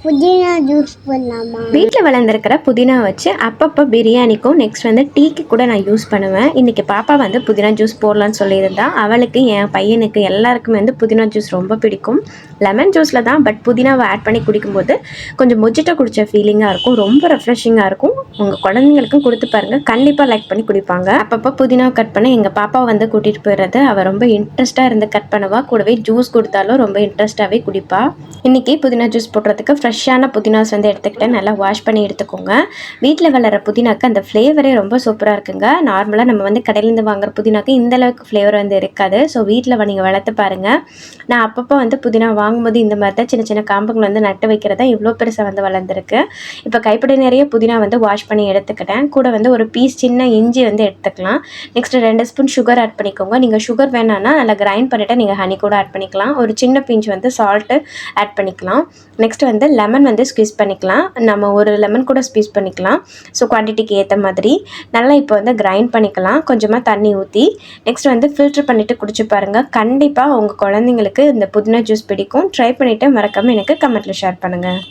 புதினா ஜூஸ் பண்ணலாமா? வீட்டில் வளர்ந்துருக்கிற புதினா வச்சு அப்பப்போ பிரியாணிக்கும் நெக்ஸ்ட் வந்து டீக்கு கூட நான் யூஸ் பண்ணுவேன். இன்றைக்கி பாப்பா வந்து புதினா ஜூஸ் போடலான்னு சொல்லியிருந்தா. அவளுக்கு என் பையனுக்கு எல்லாருக்குமே வந்து புதினா ஜூஸ் ரொம்ப பிடிக்கும். லெமன் ஜூஸில் தான், பட் புதினாவை ஆட் பண்ணி குடிக்கும்போது கொஞ்சம் மொஜிட்டோ குடித்த ஃபீலிங்காக இருக்கும். ரொம்ப ரெஃப்ரெஷிங்காக இருக்கும். உங்கள் குழந்தைங்களுக்கும் கொடுத்து பாருங்கள், கண்டிப்பாக லைக் பண்ணி குடிப்பாங்க. அப்பப்போ புதினாவை கட் பண்ணி எங்கள் பாப்பாவை வந்து கூட்டிகிட்டு போயிடுறது. அவள் ரொம்ப இன்ட்ரெஸ்ட்டாக இருந்து கட் பண்ணுவா. கூடவே ஜூஸ் கொடுத்தாலும் ரொம்ப இன்ட்ரெஸ்ட்டாகவே குடிப்பா. இன்றைக்கி புதினா ஜூஸ் போடுறதுக்கு ஃப்ரெஷ்ஷான புதினாஸ் வந்து எடுத்துக்கிட்டேன். நல்லா வாஷ் பண்ணி எடுத்துக்கோங்க. வீட்டில் வளர புதினாக்கு அந்த ஃப்ளேவரே ரொம்ப சூப்பராக இருக்குங்க. நார்மலாக நம்ம வந்து கடையிலேருந்து வாங்குற புதினாக்கு இந்தளவுக்கு ஃப்ளேவர் வந்து இருக்காது. ஸோ வீட்டில் நீங்கள் வளர்த்து பாருங்கள். நான் அப்பப்போ வந்து புதினா வாங்கும்போது இந்த மாதிரி தான் சின்ன சின்ன காம்புங்களை வந்து நட்டு வைக்கிறதா இவ்வளோ பெருசாக வந்து வளர்ந்துருக்கு. இப்போ கைப்பிடி நிறைய புதினா வந்து வாஷ் பண்ணி எடுத்துக்கிட்டேன். கூட வந்து ஒரு பீஸ் சின்ன இஞ்சி வந்து எடுத்துக்கலாம். நெக்ஸ்ட்டு 2 ஸ்பூன் சுகர் ஆட் பண்ணிக்கோங்க. நீங்கள் சுகர் வேணான்னா நல்லா கிரைண்ட் பண்ணிவிட்டு நீங்கள் ஹனி கூட ஆட் பண்ணிக்கலாம். ஒரு சின்ன பிஞ்ச் வந்து சால்ட்டு ஆட் பண்ணிக்கலாம். நெக்ஸ்ட் வந்து லெமன் வந்து ஸ்குவீஸ் பண்ணிக்கலாம். நம்ம ஒரு லெமன் கூட ஸ்குவீஸ் பண்ணிக்கலாம். ஸோ குவான்டிட்டிக்கு ஏற்ற மாதிரி நல்லா இப்போ வந்து கிரைண்ட் பண்ணிக்கலாம். கொஞ்சமாக தண்ணி ஊற்றி நெக்ஸ்ட் வந்து ஃபில்ட்ரு பண்ணிவிட்டு குடிச்சு பாருங்கள். கண்டிப்பாக உங்கள் குழந்தைங்களுக்கு இந்த புதினா ஜூஸ் பிடிக்கும். ட்ரை பண்ணிவிட்டு மறக்காமல் எனக்கு கமெண்ட்டில் ஷேர் பண்ணுங்கள்.